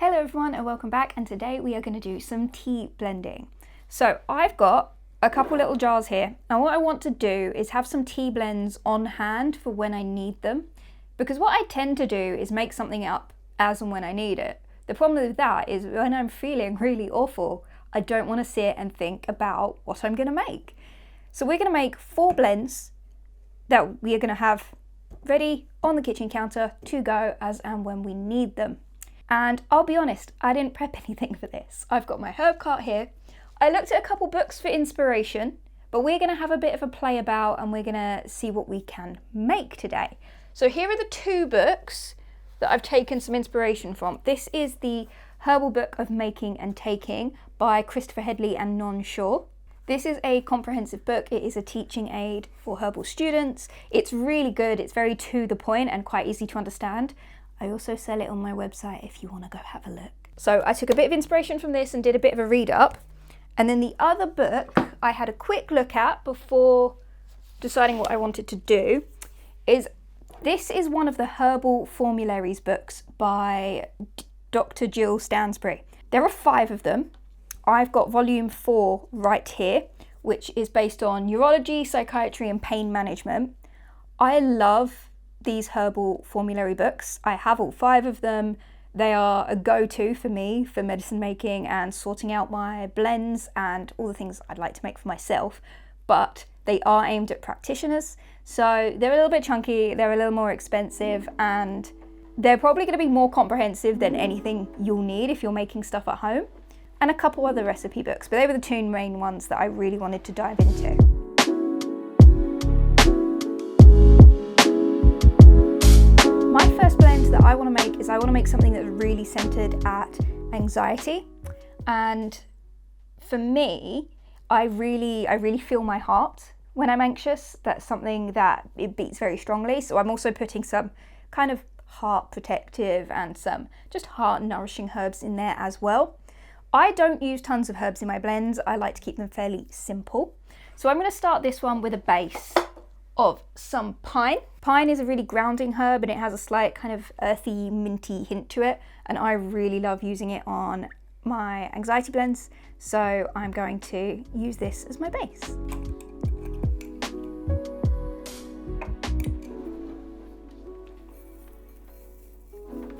Hello everyone and welcome back, and today we are going to do some tea blending. So I've got a couple little jars here, and what I want to do is have some tea blends on hand for when I need them, because what I tend to do is make something up as and when I need it. The problem with that is when I'm feeling really awful, I don't want to sit and think about what I'm going to make. So we're going to make 4 blends that we are going to have ready on the kitchen counter to go as and when we need them. And I'll be honest, I didn't prep anything for this. I've got my herb cart here. I looked at a couple books for inspiration, but we're going to have a bit of a play about and we're going to see what we can make today. So here are the 2 books that I've taken some inspiration from. This is the Herbal Book of Making and Taking by Christopher Headley and Non Shaw. This is a comprehensive book. It is a teaching aid for herbal students. It's really good. It's very to the point and quite easy to understand. I also sell it on my website if you want to go have a look. So I took a bit of inspiration from this and did a bit of a read up. And then the other book I had a quick look at before deciding what I wanted to do is, this is one of the Herbal Formularies books by Dr. Jill Stansbury. There are 5 of them. I've got volume 4 right here, which is based on neurology, psychiatry and pain management. I love these herbal formulary books. I have all 5 of them. They are a go-to for me for medicine making and sorting out my blends and all the things I'd like to make for myself, but they are aimed at practitioners, so they're a little bit chunky, they're a little more expensive, and they're probably going to be more comprehensive than anything you'll need if you're making stuff at home, and a couple other recipe books, but they were the 2 main ones that I really wanted to dive into. My first blend that I want to make is I want to make something that's really centered at anxiety, and for me, I really feel my heart when I'm anxious. That's something that it beats very strongly, so I'm also putting some kind of heart protective and some just heart nourishing herbs in there as well. I don't use tons of herbs in my blends. I like to keep them fairly simple. So I'm going to start this one with a base of some pine. Pine is a really grounding herb and it has a slight kind of earthy, minty hint to it, and I really love using it on my anxiety blends, so I'm going to use this as my base.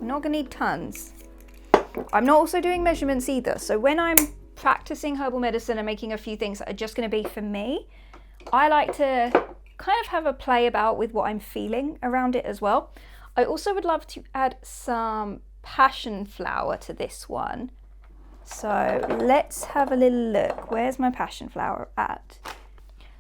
I'm not going to need tons. I'm not also doing measurements either, so when I'm practicing herbal medicine and making a few things that are just going to be for me, I like to kind of have a play about with what I'm feeling around it as well. I also would love to add some Passionflower to this one. So let's have a little look. Where's my Passionflower at?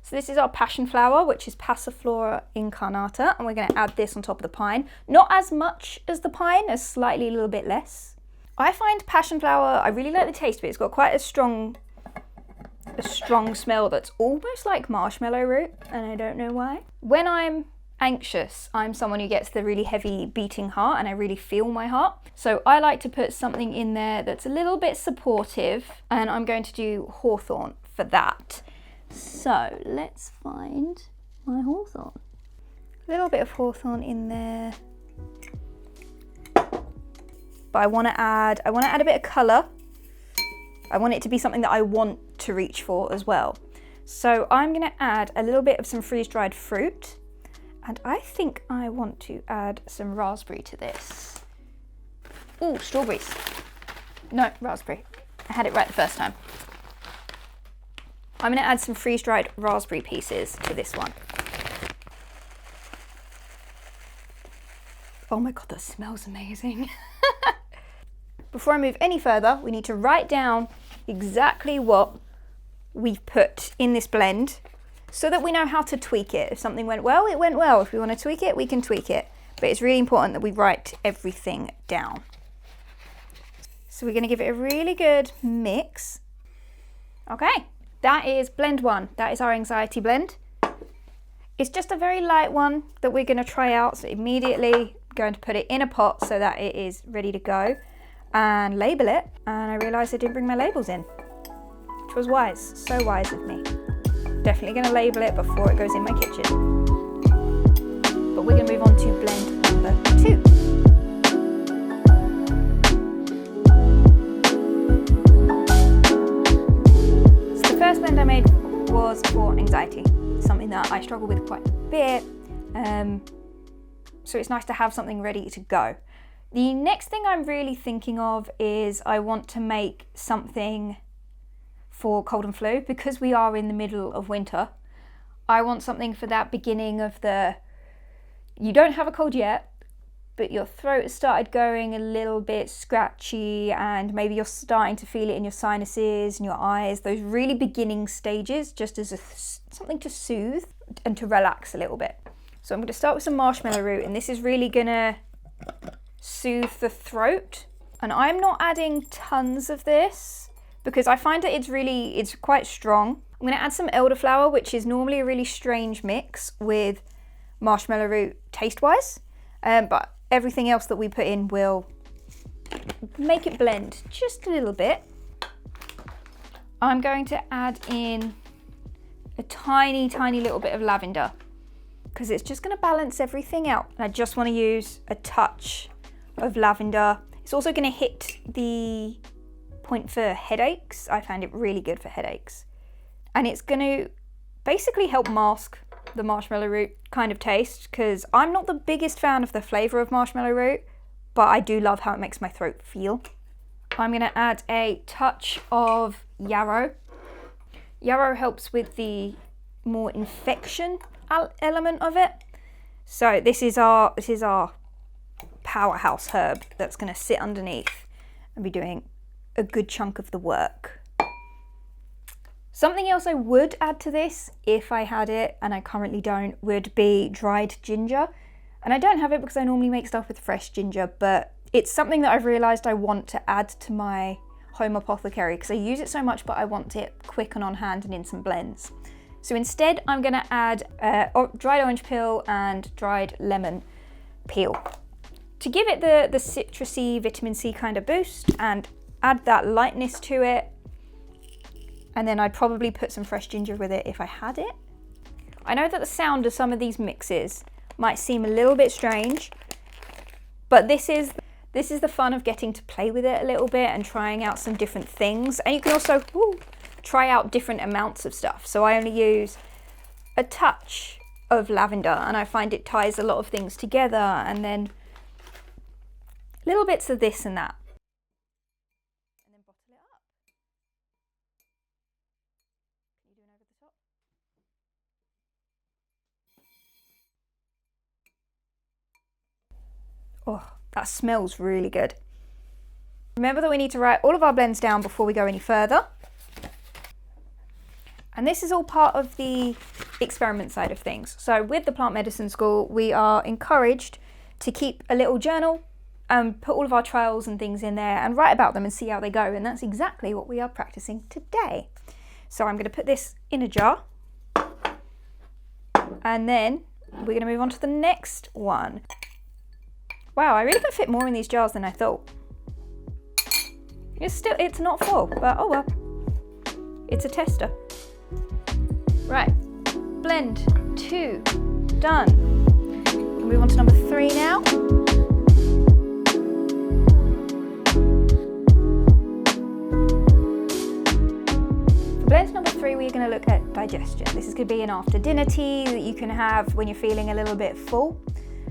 So this is our Passionflower, which is Passiflora incarnata, and we're going to add this on top of the pine. Not as much as the pine, as slightly a little bit less. I find Passionflower, I really like the taste of it. It's got quite a strong smell that's almost like marshmallow root, and I don't know why. When I'm anxious, I'm someone who gets the really heavy beating heart and I really feel my heart. So I like to put something in there that's a little bit supportive, and I'm going to do Hawthorn for that. So let's find my Hawthorn. A little bit of Hawthorn in there. But I want to add a bit of colour. I want it to be something that I want to reach for as well. So I'm going to add a little bit of some freeze-dried fruit, and I think I want to add some raspberry to this. Ooh, strawberries. No, raspberry. I had it right the first time. I'm going to add some freeze-dried raspberry pieces to this one. Oh my god, that smells amazing. Before I move any further, we need to write down exactly what we've put in this blend so that we know how to tweak it. If something went well, it went well. If we want to tweak it, we can tweak it. But it's really important that we write everything down. So we're going to give it a really good mix. Okay, that is blend 1. That is our anxiety blend. It's just a very light one that we're going to try out. So immediately I'm going to put it in a pot so that it is ready to go, and label it, and I realised I didn't bring my labels in, which was wise, so wise of me. Definitely going to label it before it goes in my kitchen. But we're going to move on to blend number 2. was for anxiety, something that I struggle with quite a bit. So it's nice to have something ready to go. The next thing I'm really thinking of is I want to make something for cold and flu, because we are in the middle of winter. I want something for that beginning of you don't have a cold yet, but your throat has started going a little bit scratchy, and maybe you're starting to feel it in your sinuses and your eyes, those really beginning stages, just as something to soothe and to relax a little bit. So I'm going to start with some marshmallow root, and this is really going to soothe the throat. And I'm not adding tons of this because I find that it's quite strong. I'm going to add some elderflower, which is normally a really strange mix with marshmallow root taste-wise, but everything else that we put in will make it blend just a little bit. I'm going to add in a tiny little bit of lavender because it's just going to balance everything out. And I just want to use a touch of lavender. It's also going to hit the point for headaches. I found it really good for headaches. And it's going to basically help mask the marshmallow root kind of taste, because I'm not the biggest fan of the flavour of marshmallow root, but I do love how it makes my throat feel. I'm going to add a touch of yarrow. Yarrow helps with the more infection element of it. So this is our powerhouse herb that's going to sit underneath and be doing a good chunk of the work. Something else I would add to this, if I had it, and I currently don't, would be dried ginger. And I don't have it because I normally make stuff with fresh ginger, but it's something that I've realised I want to add to my home apothecary because I use it so much, but I want it quick and on hand and in some blends. So instead, I'm going to add dried orange peel and dried lemon peel to give it the citrusy vitamin C kind of boost and add that lightness to it. And then I'd probably put some fresh ginger with it if I had it. I know that the sound of some of these mixes might seem a little bit strange, but this is the fun of getting to play with it a little bit and trying out some different things. And you can also try out different amounts of stuff. So I only use a touch of lavender, and I find it ties a lot of things together, and then little bits of this and that. And then bottle it up. Can you do an over the top? Oh, that smells really good. Remember that we need to write all of our blends down before we go any further. And this is all part of the experiment side of things. So with the plant medicine school, we are encouraged to keep a little journal and put all of our trials and things in there and write about them and see how they go. And that's exactly what we are practicing today. So I'm going to put this in a jar, and then we're going to move on to the next one. Wow, I really can fit more in these jars than I thought. It's not full, but oh well. It's a tester. Right, blend 2, done. We'll move on to number 3 now. For blend number 3, we're going to look at digestion. This is going to be an after dinner tea that you can have when you're feeling a little bit full.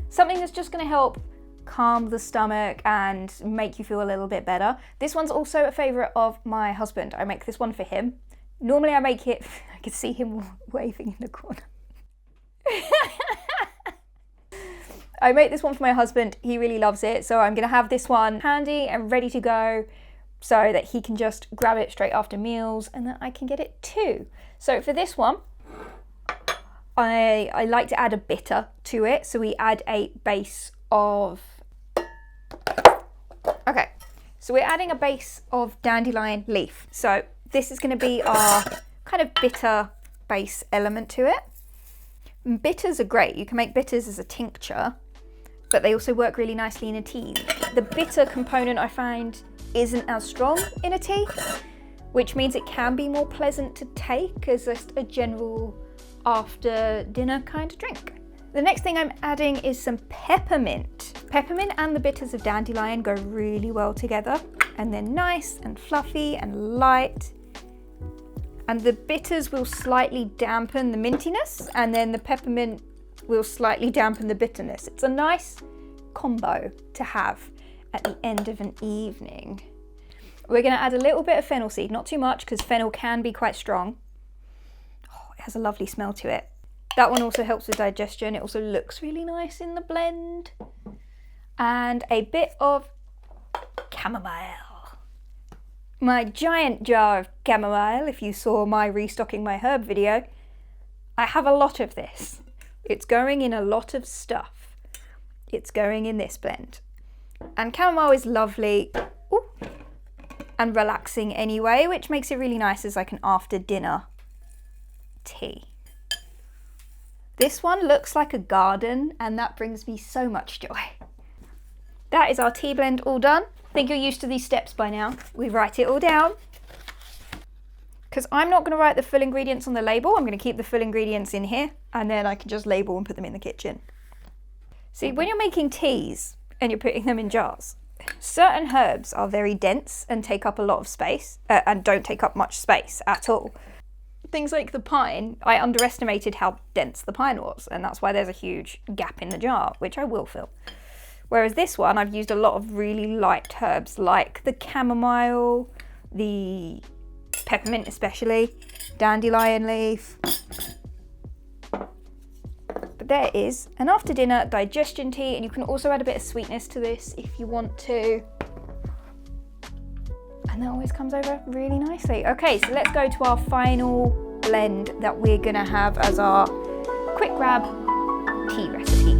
Something that's just going to help calm the stomach and make you feel a little bit better. This one's also a favourite of my husband. I make this one for him. Normally I make it, I can see him waving in the corner. I make this one for my husband, he really loves it, so I'm gonna have this one handy and ready to go so that he can just grab it straight after meals and that I can get it too. So for this one, I like to add a bitter to it, so we add a base of, okay, so we're adding a base of dandelion leaf. So this is going to be our kind of bitter base element to it. And bitters are great. You can make bitters as a tincture, but they also work really nicely in a tea. The bitter component I find isn't as strong in a tea, which means it can be more pleasant to take as just a general after dinner kind of drink. The next thing I'm adding is some peppermint. Peppermint and the bitters of dandelion go really well together, and they're nice and fluffy and light. And the bitters will slightly dampen the mintiness, and then the peppermint will slightly dampen the bitterness. It's a nice combo to have at the end of an evening. We're going to add a little bit of fennel seed, not too much because fennel can be quite strong. Oh, it has a lovely smell to it. That one also helps with digestion. It also looks really nice in the blend. And a bit of chamomile. My giant jar of chamomile, if you saw my restocking my herb video, I have a lot of this. It's going in a lot of stuff. It's going in this blend. And chamomile is lovely and relaxing anyway, which makes it really nice as like an after dinner tea. This one looks like a garden, and that brings me so much joy. That is our tea blend all done. I think you're used to these steps by now. We write it all down. Because I'm not going to write the full ingredients on the label. I'm going to keep the full ingredients in here, and then I can just label and put them in the kitchen. See, when you're making teas and you're putting them in jars, certain herbs are very dense and take up a lot of space, and don't take up much space at all. Things like the pine, I underestimated how dense the pine was, and that's why there's a huge gap in the jar, which I will fill. Whereas this one, I've used a lot of really light herbs like the chamomile, the peppermint especially, dandelion leaf. But there is an after dinner digestion tea, and you can also add a bit of sweetness to this if you want to. And that always comes over really nicely. Okay, so let's go to our final blend that we're gonna have as our quick grab tea recipe.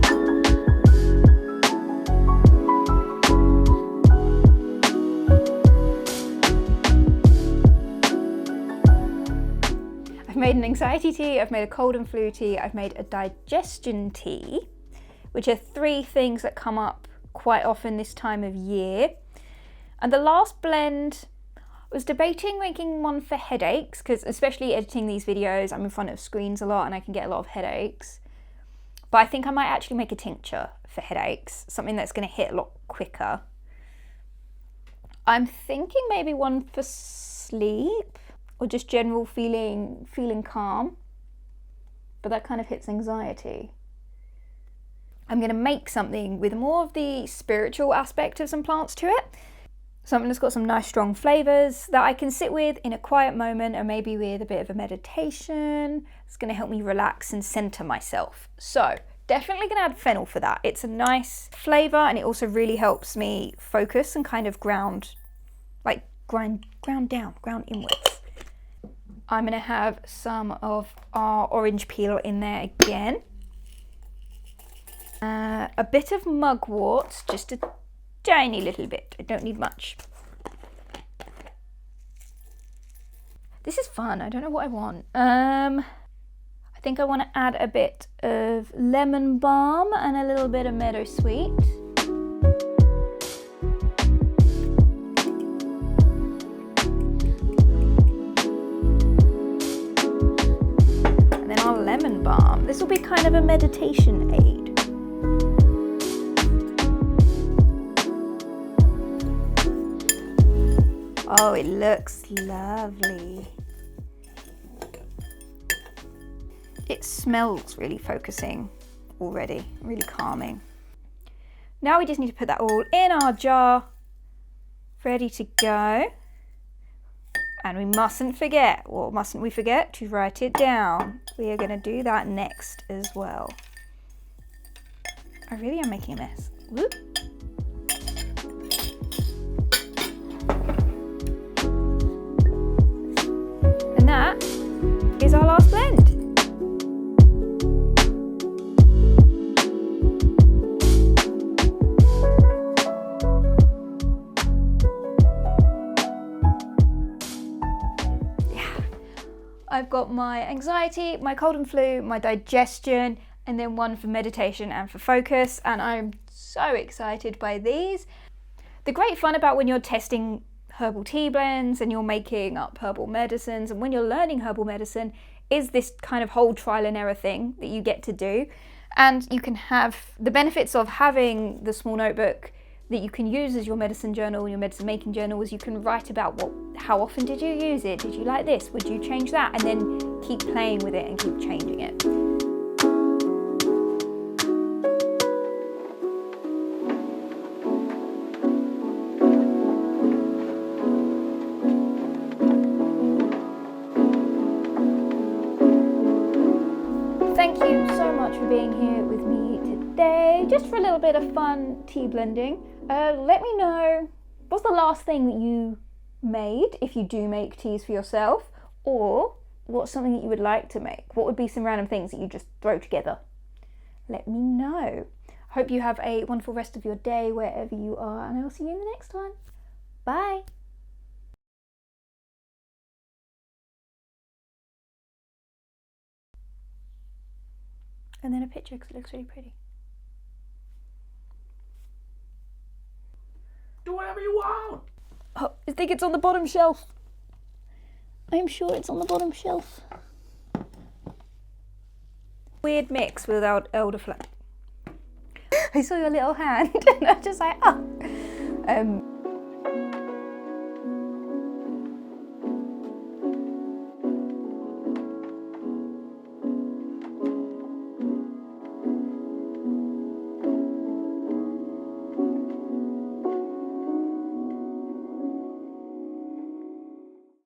I've made an anxiety tea, I've made a cold and flu tea, I've made a digestion tea, which are 3 things that come up quite often this time of year. And the last blend, I was debating making one for headaches, because especially editing these videos, I'm in front of screens a lot and I can get a lot of headaches. But I think I might actually make a tincture for headaches, something that's going to hit a lot quicker. I'm thinking maybe one for sleep, or just general feeling calm. But that kind of hits anxiety. I'm going to make something with more of the spiritual aspect of some plants to it. Something that's got some nice strong flavours that I can sit with in a quiet moment, or maybe with a bit of a meditation. It's going to help me relax and centre myself. So definitely going to add fennel for that. It's a nice flavour, and it also really helps me focus and kind of ground inwards. I'm going to have some of our orange peel in there again. A bit of mugwort, just a tiny little bit. I don't need much. This is fun. I don't know what I want. I think I want to add a bit of lemon balm and a little bit of meadow sweet. And then our lemon balm. This will be kind of a meditation aid. Oh, it looks lovely. It smells really focusing already, really calming. Now we just need to put that all in our jar, ready to go. And we mustn't forget, or mustn't we forget, to write it down. We are going to do that next as well. I really am making a mess. Whoop. That is our last blend. Yeah, I've got my anxiety, my cold and flu, my digestion, and then one for meditation and for focus, and I'm so excited by these. The great fun about when you're testing herbal tea blends and you're making up herbal medicines, and when you're learning herbal medicine, is this kind of whole trial and error thing that you get to do. And you can have the benefits of having the small notebook that you can use as your medicine journal, your medicine making journal, is you can write about how often did you use it? Did you like this? Would you change that? And then keep playing with it and keep changing it. Thank you so much for being here with me today, just for a little bit of fun tea blending. Let me know, what's the last thing that you made, if you do make teas for yourself, or what's something that you would like to make? What would be some random things that you just throw together? Let me know. I hope you have a wonderful rest of your day wherever you are, and I will see you in the next one. Bye. And then a picture because it looks really pretty. Do whatever you want. Oh, I think it's on the bottom shelf. I'm sure it's on the bottom shelf. Weird mix without elderflower. I saw your little hand and I was just like, oh.